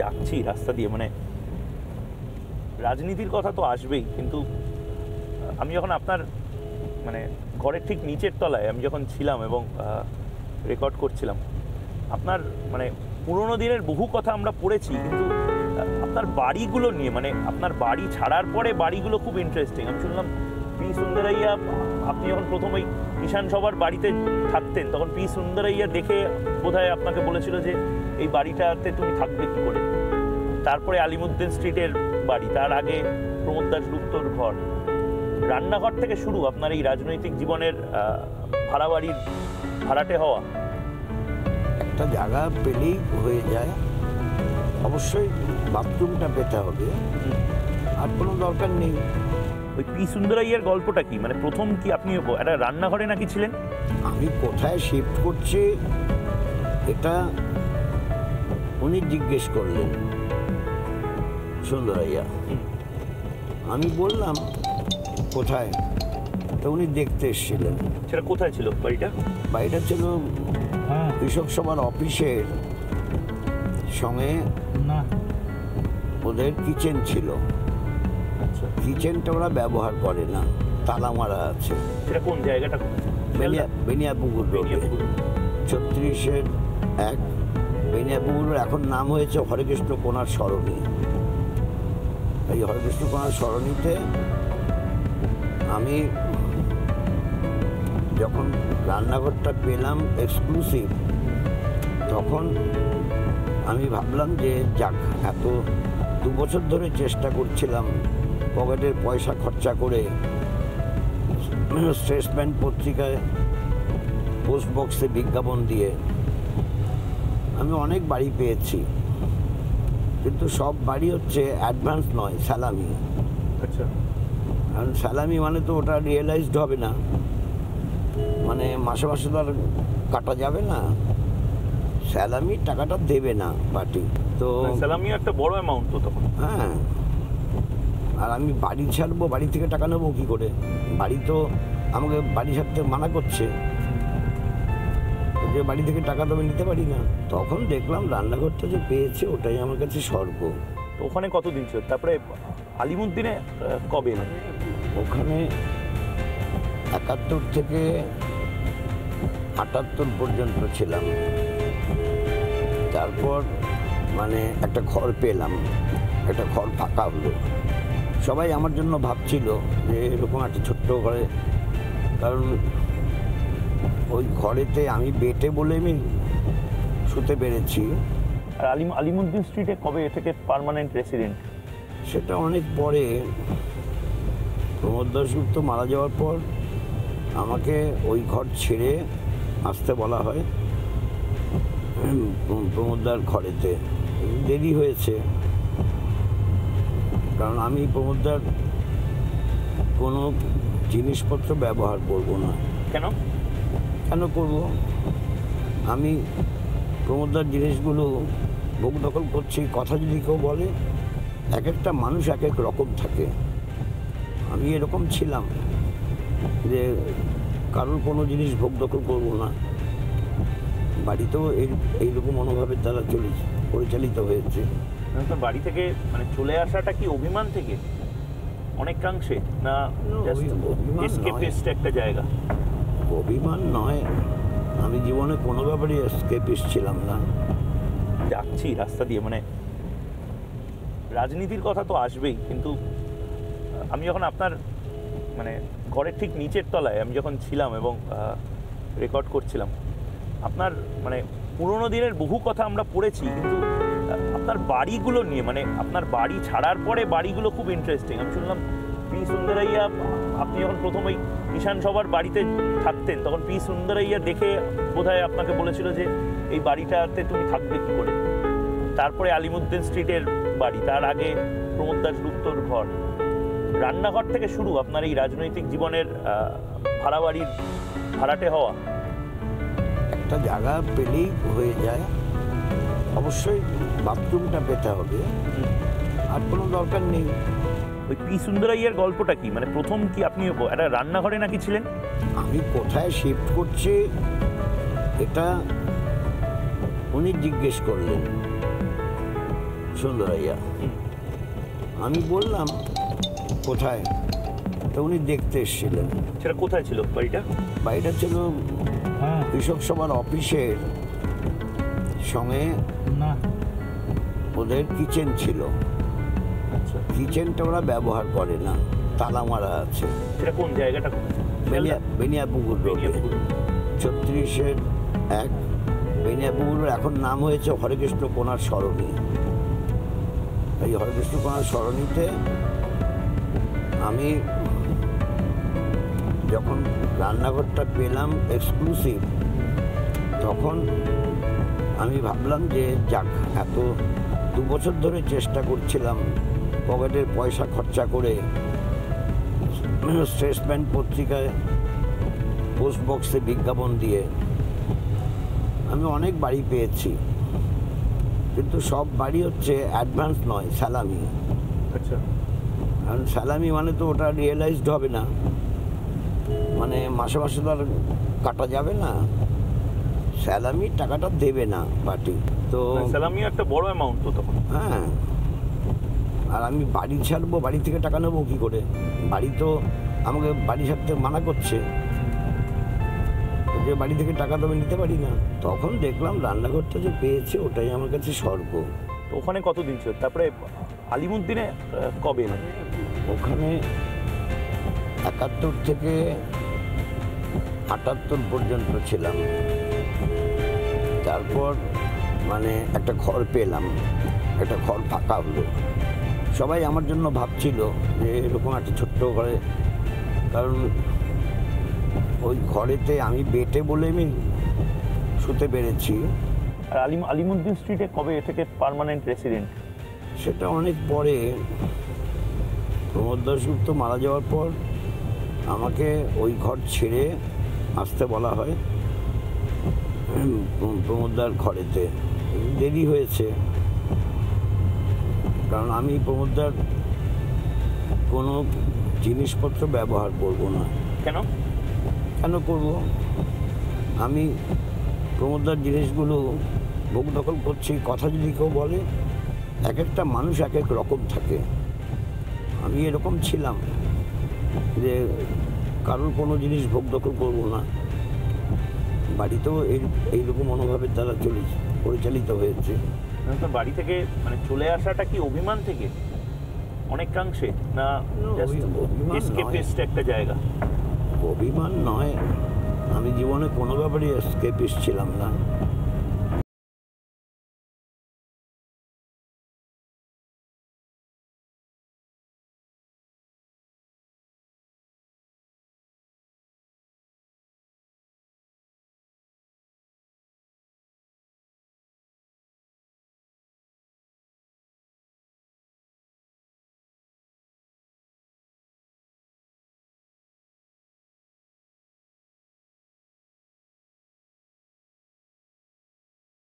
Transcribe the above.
যাচ্ছি রাস্তা দিয়ে, মানে রাজনীতির কথা তো আসবেই, কিন্তু আমি যখন আপনার মানে ঘরের ঠিক নিচের তলায় আমি যখন ছিলাম এবং রেকর্ড করছিলাম, আপনার মানে পুরোনো দিনের বহু কথা আমরা পড়েছি, কিন্তু আপনার বাড়িগুলো নিয়ে, মানে আপনার বাড়ি ছাড়ার পরে বাড়িগুলো খুব ইন্টারেস্টিং। আমি শুনলাম পি সুন্দরাইয়া, আপনি যখন প্রথম ওই কিষাণ সভার বাড়িতে থাকতেন তখন পি সুন্দরাইয়া দেখে বোধহয় আপনাকে বলেছিল যে এই বাড়িটাতে তুমি থাকবে কি করে। তারপরে আলিমুদ্দিন স্ট্রিটের বাড়ি, তার আগে প্রমোদ দাশগুপ্তর ঘর, রান্নাঘর থেকে শুরু আপনার এই রাজনৈতিক জীবনের ভাড়া বাড়ির ভাড়াটে হওয়া। একটা জায়গা পেলেই হয়ে যায়, অবশ্যই বাথরুমটা পেতে হবে, আর কোনো দরকার নেই। ওই পি সুন্দরাইয়ার গল্পটা কি, মানে প্রথম কি আপনি একটা রান্নাঘরে নাকি ছিলেন? আমি কোথায় শিফট করছি এটা উনি জিজ্ঞেস করলেন, সুন্দরাইয়া। আমি বললাম কোথায়, তো উনি দেখতে এসেছিলেন। সেটা কোথায় ছিল বাড়িটা? বাড়িটা ছিল কৃষক সভার অফিসের সঙ্গে, ওদের কিচেন ছিল। কিচেনটা ওরা ব্যবহার করে না, তালা মারা আছে। সেটা কোন জায়গাটা? বেনিয়াপুকুর রোডে, 36-1 বেনিয়াপুকুর। এখন নাম হয়েছে হরেকৃষ্ণ কোনার সরণি। এই হরেকৃষ্ণ কোনার সরণিতে আমি যখন রান্নাঘরটা পেলাম এক্সক্লুসিভ, তখন আমি ভাবলাম যে যাক, এত 2 বছর ধরে চেষ্টা করছিলাম পকেটের পয়সা খরচা করে স্টেটসম্যান পত্রিকায় পোস্ট বক্সে বিজ্ঞাপন দিয়ে আমি অনেক বাড়ি পেয়েছি, কিন্তু সব বাড়ি হচ্ছে অ্যাডভান্স নয়, স্যালামি। আচ্ছা। কারণ স্যালামি মানে তো ওটা রিয়েলাইজড হবে না, মানে মাসে মাসে তো আর কাটা যাবে না, স্যালামি টাকাটা দেবে না পার্টি। তো স্যালামি একটা বড় অ্যামাউন্ট তো তখন। হ্যাঁ, আর আমি বাড়ি ছাড়বো, বাড়ি থেকে টাকা নেবো কী করে? বাড়ি তো আমাকে বাড়ি ছাড়তে মানা করছে, যে বাড়ি থেকে টাকা তো আমি নিতে পারি না। তখন দেখলাম রান্নাঘরটা যে পেয়েছে ওটাই আমার কাছে স্বর্গ। তো ওখানে কতদিন ছিল? তারপরে আলিমুদ্দিনে কবে এলেন? ওখানে 71 থেকে 78 পর্যন্ত ছিলাম। তারপর মানে একটা ঘর পেলাম, একটা ঘর ফাঁকা হলো। সবাই আমার জন্য ভাবছিল যে এরকম একটা ছোট্ট ঘরে, কারণ ওই ঘরেতে আমি বেটে বলে আমি শুতে পেরেছি। আর আলিমুদ্দিন স্ট্রিটে কবে থেকে পার্মানেন্ট রেসিডেন্ট? সেটা অনেক পরে, প্রমোদ দাশগুপ্ত মারা যাওয়ার পর আমাকে ওই ঘর ছেড়ে আসতে বলা হয় প্রমোদদার ঘরেতে। দেরি হয়েছে, কারণ আমি প্রমোদদার কোনো জিনিসপত্র ব্যবহার করব না। কেন করব? আমি প্রমোদদার জিনিসগুলো ভোগ দখল করছি। কথা যদি কেউ বলে, এক একটা মানুষ এক এক রকম থাকে। আমি এরকম ছিলাম যে কারোর কোনো জিনিস ভোগ দখল করবো না। বাড়িতেও এইরকম মনোভাবের দ্বারা পরিচালিত হয়েছে। তো বাড়ি থেকে মানে চলে আসাটা কি অভিমান থেকে অনেকাংশে, না এসকেপিস্ট একটা জায়গা? অভিমান নয়, আমি জীবনে কোনো ব্যাপারে এসকেপিস্ট ছিলাম না। যাচ্ছি রাস্তা দিয়ে, মানে রাজনীতির কথা তো আসবেই, কিন্তু আমি যখন আপনার মানে ঘরের ঠিক নিচের তলায় আমি যখন ছিলাম এবং রেকর্ড করছিলাম, আপনার মানে পুরোনো দিনের বহু কথা আমরা পড়েছি, কিন্তু আপনার বাড়িগুলো নিয়ে, মানে আপনার বাড়ি ছাড়ার পরে বাড়িগুলো খুব ইন্টারেস্টিং। আমি শুনলাম পি সুন্দরাইয়া, আপনি যখন প্রথম ওই কিষাণ সভার বাড়িতে থাকতেন তখন পি সুন্দরাইয়া দেখে বোধহয় আপনাকে বলেছিল যে এই বাড়িটাতে তুমি থাকবে কি করে। তারপরে আলিমুদ্দিন স্ট্রিটের বাড়ি, তার আগে প্রমোদ দাশগুপ্তর ঘর, রান্নাঘর থেকে শুরু আপনার এই রাজনৈতিক জীবনের ভাড়া বাড়ির ভাড়াটে হওয়া। একটা জায়গা পেলেই হয়ে যায়, অবশ্যই বাথরুমটা পেতে হবে, আর কোনো দরকার নেই। ওই পি সুন্দরাইয়ার গল্পটা কি, মানে প্রথম কি আপনি একটা রান্নাঘরে নাকি ছিলেন? আমি কোথায় শিফট করছি এটা উনি জিজ্ঞেস করলেন, সুন্দরাইয়া। আমি বললাম কোথায়, তো উনি দেখতে এসেছিলেন। সেটা কোথায় ছিল বাড়িটা? বাড়িটা ছিল কৃষক সভার অফিসের সঙ্গে, ওদের কিচেন ছিল। আচ্ছা, কিচেনটা ওরা ব্যবহার করে না, তালা মারা আছে। সেটা কোন জায়গাটা? বেনিয়াপুকুর রোডে, 36-1 বেনিয়াপুকুর। এখন নাম হয়েছে হরেকৃষ্ণ কোনার সরণি। এই হরেকৃষ্ণ কোনার সরণিতে আমি যখন রান্নাঘরটা পেলাম এক্সক্লুসিভ, তখন আমি ভাবলাম যে যাক, এত 2 বছর ধরে চেষ্টা করছিলাম পকেটের পয়সা খরচা করে স্টেটসম্যান পত্রিকায় পোস্ট বক্সে বিজ্ঞাপন দিয়ে আমি অনেক বাড়ি পেয়েছি, কিন্তু সব বাড়ি হচ্ছে অ্যাডভান্স নয়, স্যালামি। আচ্ছা, কারণ স্যালামি মানে তো ওটা রিয়েলাইজড হবে না, মানে মাসে মাসে তো আর কাটা যাবে না, স্যালামি টাকাটা দেবে না পার্টি। তো স্যালামি একটা বড় অ্যামাউন্ট তো তখন। হ্যাঁ, আর আমি বাড়ি ছাড়বো, বাড়ি থেকে টাকা নেবো কী করে? বাড়ি তো আমাকে বাড়ি ছাড়তে মানা করছে, যে বাড়ি থেকে টাকা তো আমি নিতে পারি না। তখন দেখলাম রান্নাঘরটা যে পেয়েছে ওটাই আমার কাছে স্বর্গ। তো ওখানে কতদিন ছিল? তারপরে আলিমুদ্দিনে কবে এলেন? ওখানে 71 থেকে 78 পর্যন্ত ছিলাম। তারপর মানে একটা ঘর পেলাম, একটা ঘর ফাঁকা হলো। সবাই আমার জন্য ভাবছিল যে এরকম একটা ছোট্ট ঘরে, কারণ ওই ঘরেতে আমি বেটে বলে আমি শুতে পেরেছি। আর আলিমুদ্দিন স্ট্রিটে কবে থেকে পার্মানেন্ট রেসিডেন্ট? সেটা অনেক পরে, প্রমোদ দাশগুপ্ত মারা যাওয়ার পর আমাকে ওই ঘর ছেড়ে আসতে বলা হয় প্রমোদদার ঘরেতে। দেরি হয়েছে, কারণ আমি প্রমোদদার কোনো জিনিসপত্র ব্যবহার করব না। কেন করব? আমি প্রমোদদার জিনিসগুলো ভোগ দখল করছি। কথা যদি কেউ বলে, এক একটা মানুষ এক এক রকম থাকে। আমি এরকম ছিলাম যে কারোর কোনো জিনিস ভোগ দখল করবো না। বাড়িতেও এইরকম মনোভাবের দ্বারা পরিচালিত হয়েছে। তো বাড়ি থেকে মানে চলে আসাটা কি অভিমান থেকে অনেকাংশে, না এসকেপিস্ট একটা জায়গা? অভিমান নয়, আমি জীবনে কোনো ব্যাপারে এসকেপিস্ট ছিলাম না।